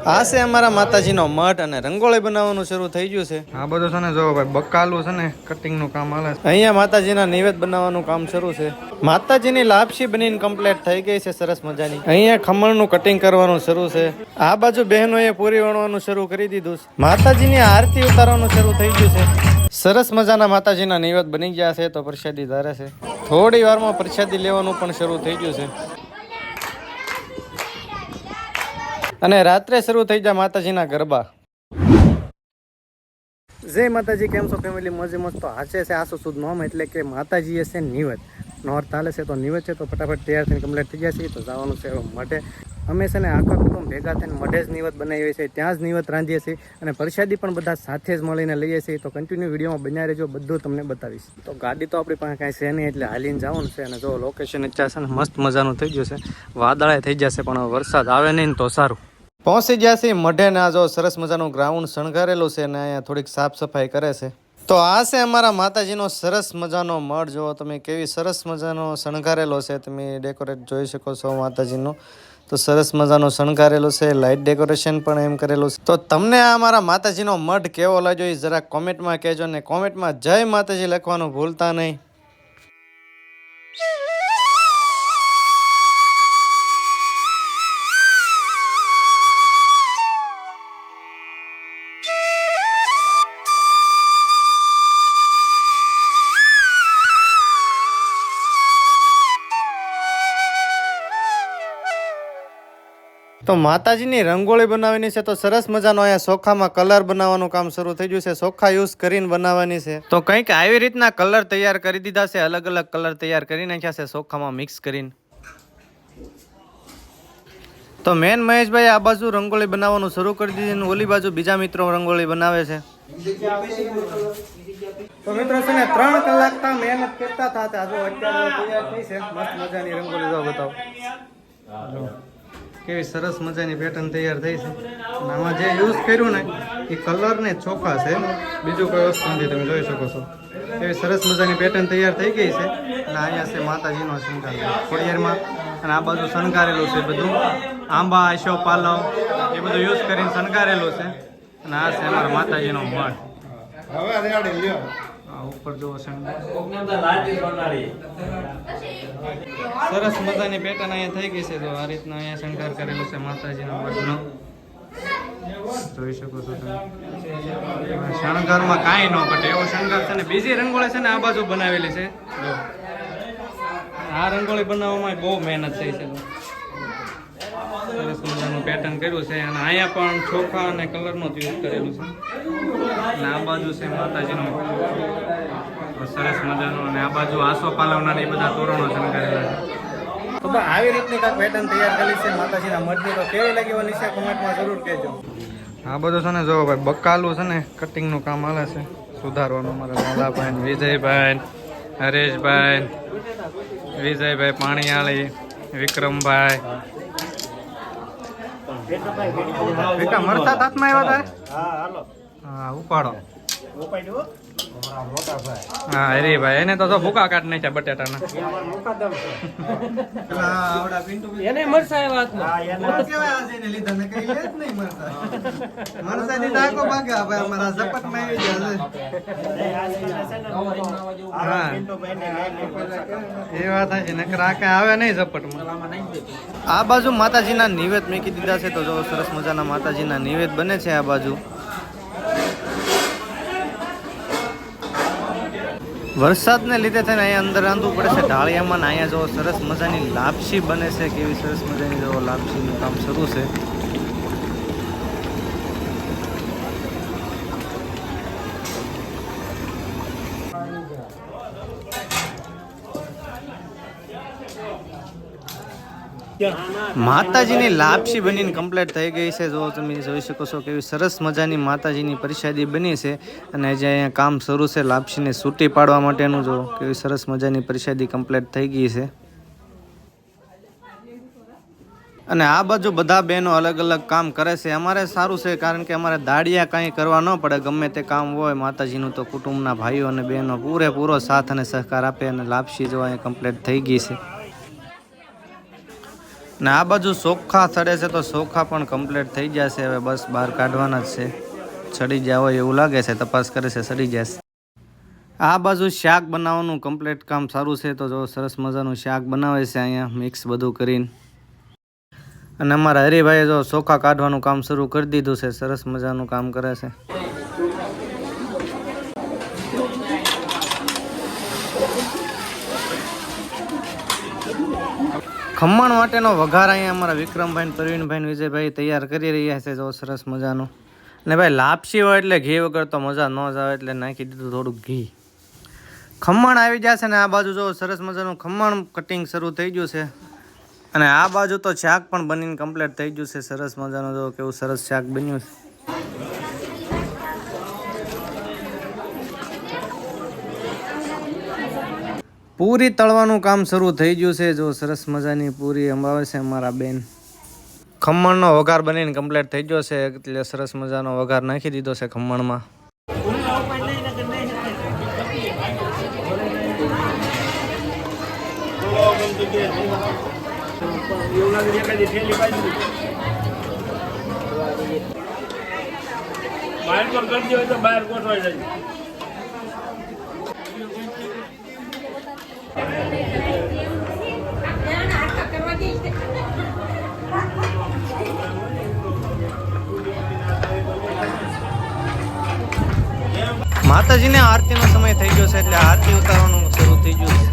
આ છે અમારા માતાજીનો મઠ અને રંગોળી બનાવવાનું શરૂ થઈ ગયું છે. આ બધું છે ને જો ભાઈ બકાલું છે ને કટિંગ નું કામ હાલે છે. અહીંયા માતાજીના નૈવેદ્ય બનાવવાનું કામ શરૂ છે. માતાજીની લાપસી બનીને કમ્પ્લીટ થઈ ગઈ છે સરસ મજાની. અહીંયા ખમણનું કટિંગ કરવાનું શરૂ છે. આ બાજુ બહેનોએ પૂરી વણવાનું શરૂ કરી દીધું છે. માતાજીની આરતી ઉતારવાનું શરૂ થઈ ગયું છે. સરસ મજાના માતાજીના નૈવેદ્ય બની ગયા છે તો પ્રસાદી ધારે છે. થોડી વારમાં પ્રસાદી લેવાનું પણ શરૂ થઈ ગયું છે. અને રાત્રે શરૂ થઈ જાય માતાજીના ગરબા. જય માતાજી, કેમ છો ફેમિલી? મજે મસ્ત તો હાચે છે. આસો સુદ નોમ એટલે કે માતાજી હશે નિવેદ નોર્થ હાલે છે તો નિવેદ છે તો ફટાફટ તૈયાર થઈને કમ્પ્લીટ થઈ ગયા છે તો જવાનું છે મઢે. અમે છે ને આખા કુટુંબ ભેગા થઈને મઢે જ નિવેદ બનાવીએ છીએ, ત્યાં જ નિવેદ રાંધીએ છીએ અને પ્રસાદી પણ બધા સાથે જ મળીને લઈએ છીએ. તો કન્ટિન્યુ વિડીયોમાં બન્યા રહેજો, બધું તમને બતાવીશ. તો ગાડી તો આપણી પાસે કાંઈ છે નહીં એટલે હાલીને જવાનું છે. અને જો લોકેશન અત્યારે છે ને મસ્ત મજાનું થઈ ગયું છે. વાદળાએ થઈ જશે પણ વરસાદ આવે નહીં તો સારું. પહોંચી ગયા છે મઢે ને આ જો સરસ મજાનું ગ્રાઉન્ડ શણગારેલું છે અને અહીંયા થોડીક સાફ સફાઈ કરે છે. તો આ છે અમારા માતાજીનો સરસ મજાનો મઢ. જો તમે કેવી સરસ મજાનો શણગારેલો છે, તમે ડેકોરેટ જોઈ શકો છો માતાજીનો. તો સરસ મજાનો શણગારેલો છે, લાઇટ ડેકોરેશન પણ એમ કરેલું છે. તો તમને આ અમારા માતાજીનો મઢ કેવો લાગ્યો એ જરા કોમેન્ટમાં કહેજો ને કોમેન્ટમાં જય માતાજી લખવાનું ભૂલતા નહીં. તો માતાજીની રંગોળી બનાવવાની છે તો સરસ મજાનો અહીંયા સોખામાં કલર બનાવવાનું કામ શરૂ થઈ ગયું છે. સોખા યુઝ કરીને બનાવવાની છે. તો કંઈક આવી રીતના કલર તૈયાર કરી દીધા છે, અલગ અલગ કલર તૈયાર કરી નાખ્યા છે સોખામાં મિક્સ કરીને. તો મેન મહેશભાઈ આ બાજુ રંગોળી બનાવવાનું શરૂ કરી દીધી અને ઓલી બાજુ બીજા મિત્રો રંગોળી બનાવે છે. તો મિત્રો છે ને 3 કલાક તા મહેનત કરતા હતા. જો અત્યારે તૈયાર થઈ છે મસ્ત મજાની રંગોળી. જો બતાવો કેવી સરસ મજાની પેટર્ન તૈયાર થઈ છે. અને આમાં જે યુઝ કર્યું ને એ કલર ને ચોખા છે, બીજું કોઈ વસ્તુ નથી. તમે જોઈ શકો છો એવી સરસ મજાની પેટર્ન તૈયાર થઈ ગઈ છે. અને અહીંયા છે માતાજીનો શણગાર ખોડિયારમાં અને આ બાજુ શણગારેલું છે બધું આંબા આશો પાલવ એ બધું યુઝ કરીને શણગારેલું છે. અને આ છે અમારા માતાજીનો મઠ. ઉપર જો સરસ મજાની પેટર્ન અહીંયા થઈ ગઈ છે. તો આ રીતના અહીંયા શણગાર કરેલો છે માતાજીના મઠનો, જોઈ શકો છો તમે. શણગારમાં કાંઈ ન ઘટે એવો શણગાર છે ને. બીજી રંગોળી છે ને આ બાજુ બનાવેલી છે. જો આ રંગોળી બનાવવામાં બહુ મહેનત થઈ છે. સરસ મજાનું પેટર્ન કર્યું છે અને અહીંયા પણ ચોખા અને કલરનો જ યુઝ કરેલું છે. અને આ બાજુ છે માતાજીનો સરસ મજાનો અને આ બાજુ આસો પાલવના એ બધા તોરણો શણગારેલા છે. તો આવી રીતની કાંઈક પેટર્ન તૈયાર કરેલી છે માતાજીના મઢની. તો કેવી લાગી હોય નીચે કોમેન્ટમાં જરૂર કહેજો. આ બધું છે ને જો ભાઈ બકાલું છે ને કટિંગનું કામ હાલે છે, સુધારવાનું. અમારા લાલાભાઈ, વિજયભાઈ, હરેશભાઈ, વિજયભાઈ પાણીયાળી, વિક્રમભાઈ. મરતા હાથમાં આવ્યા હતા. હા ઉપાડો. હા અરે ભાઈ એને તો ભૂકા કાઢ નાખ્યા બટેટાના. આવે નહીં ઝપટમાં. આ બાજુ માતાજીના નિવેદ મૂકી દીધા છે. તો જો સરસ મજાના માતાજીના નિવેદ બને છે આ બાજુ. વરસાદને લીધે થઈને અહીંયા અંદર રાંધવું પડે છે ઢાળિયામાં. અહીંયા જો સરસ મજાની લાપસી બને છે, કેવી સરસ મજાની જો લાપસીનું કામ શરૂ છે. માતાજીની લાપસી બનીને કમ્પ્લીટ થઈ ગઈ છે. જો તમે જોઈ શકો છો કેવી સરસ મજાની માતાજીની પ્રસાદી બની છે. અને જે અહીંયા કામ શરૂ છે લાપસીને સૂટી પાડવા માટેનું. જો કેવી સરસ મજાની પ્રસાદી કમ્પ્લીટ થઈ ગઈ છે. અને આ બાજુ બધા બહેનો અલગ અલગ કામ કરે છે. અમારે સારું છે કારણ કે અમારે દાડિયા કાંઈ કરવા ન પડે. ગમે તે કામ હોય માતાજીનું તો કુટુંબના ભાઈઓ અને બહેનો પૂરેપૂરો સાથ અને સહકાર આપે. અને લાપસી જો અહીંયા કમ્પ્લીટ થઈ ગઈ છે. ને આ બાજુ ચોખ્ખા સડે છે તો ચોખ્ખા પણ કમ્પ્લીટ થઈ જશે. હવે બસ બહાર કાઢવાના જ છે. સડી ગયા હોય એવું લાગે છે, તપાસ કરે છે, સડી જશે. આ બાજુ શાક બનાવવાનું કમ્પ્લીટ કામ સારું છે. તો જો સરસ મજાનું શાક બનાવે છે અહીંયા મિક્સ બધું કરીને. અને અમારા હરિભાઈએ જો ચોખા કાઢવાનું કામ શરૂ કરી દીધું છે. સરસ મજાનું કામ કરે છે. ખમણ માટેનો વઘાર અહીંયા અમારા વિક્રમભાઈ, પ્રવીણભાઈ, વિજયભાઈ તૈયાર કરી રહ્યા છે. જો સરસ મજાનું. ને ભાઈ લાપસી હોય એટલે ઘી વગર તો મજા ન જ આવે, એટલે નાખી દીધું થોડુંક ઘી. ખમણ આવી જશે ને આ બાજુ જો સરસ મજાનું ખમણ કટિંગ શરૂ થઈ ગયું છે. અને આ બાજુ તો શાક પણ બનીને કમ્પ્લીટ થઈ ગયું છે. સરસ મજાનું જો કેવું સરસ શાક બન્યું છે. પૂરી તળવાનું કામ શરૂ થઈ ગયું છે. જો સરસ મજાની પૂરી અંબાવે છે અમારા બેન. ખમણનો વઘાર બનીને કમ્પ્લીટ થઈ ગયો છે, એટલે સરસ મજાનો વઘાર નાખી દીધો છે ખમણમાં. બહાર ગોઠવાઈ જાય. માતાજીને આરતીનો સમય થઈ ગયો છે, એટલે આરતી ઉતારવાનું શરૂ થઈ ગયું છે.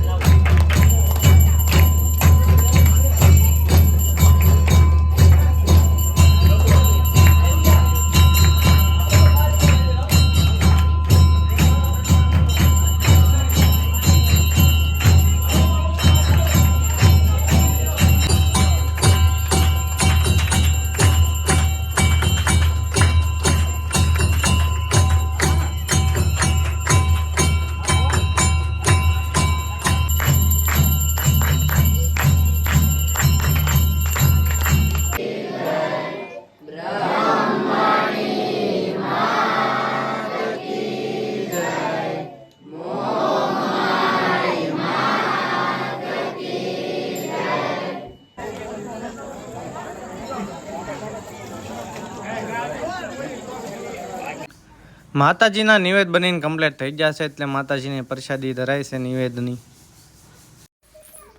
માતાજીના નિવેદ બનીને કમ્પ્લીટ થઈ જશે, એટલે માતાજીને પ્રસાદી ધરાય છે નિવેદની.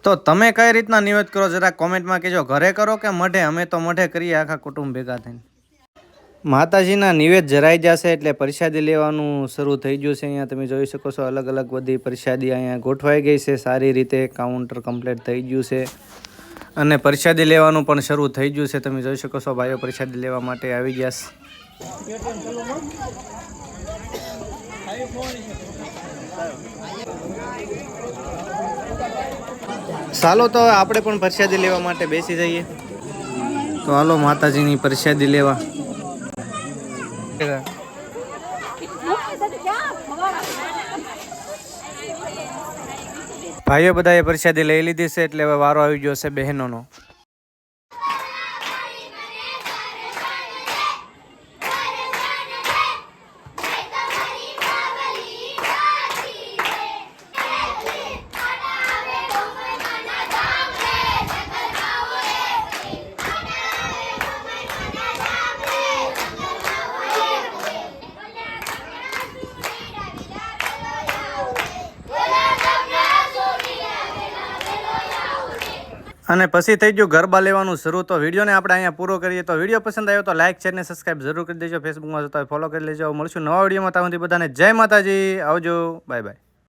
તો તમે કઈ રીતના નિવેદ કરો જરા કોમેન્ટમાં કહેજો. ઘરે કરો કે મઢે? અમે તો મઢે કરીએ આખા કુટુંબ ભેગા થઈને. માતાજીના નિવેદ જરાઈ જશે એટલે પ્રસાદી લેવાનું શરૂ થઈ ગયું છે. અહીંયા તમે જોઈ શકો છો અલગ અલગ બધી પ્રસાદી અહીંયા ગોઠવાઈ ગઈ છે. સારી રીતે કાઉન્ટર કમ્પ્લીટ થઈ ગયું છે અને પ્રસાદી લેવાનું પણ શરૂ થઈ ગયું છે. તમે જોઈ શકો છો ભાઈઓ પ્રસાદી લેવા માટે આવી ગયા છે. ચાલો તો આપણે પણ પ્રસાદી લેવા માટે બેસી જઈએ. તો હાલો માતાજીની પ્રસાદી લેવા. ભાઈઓ બધાએ પ્રસાદી લઈ લીધી છે, એટલે હવે વારો આવી ગયો છે બહેનોનો. અને પછી થઈ ગયું ગરબા લેવાનું શરૂ. તો વિડીયોને આપણે અહીંયા પૂરો કરીએ. તો વિડીયો પસંદ આવ્યો તો લાઇક, શેર ને સબસ્ક્રાઈબ જરૂર કરી દેજો. ફેસબુકમાં જોતા હોય ફોલો કરી લેજો. મળશું નવા વિડીયોમાં. ત્યાં સુધી બધાને જય માતાજી. આવજો. Bye bye.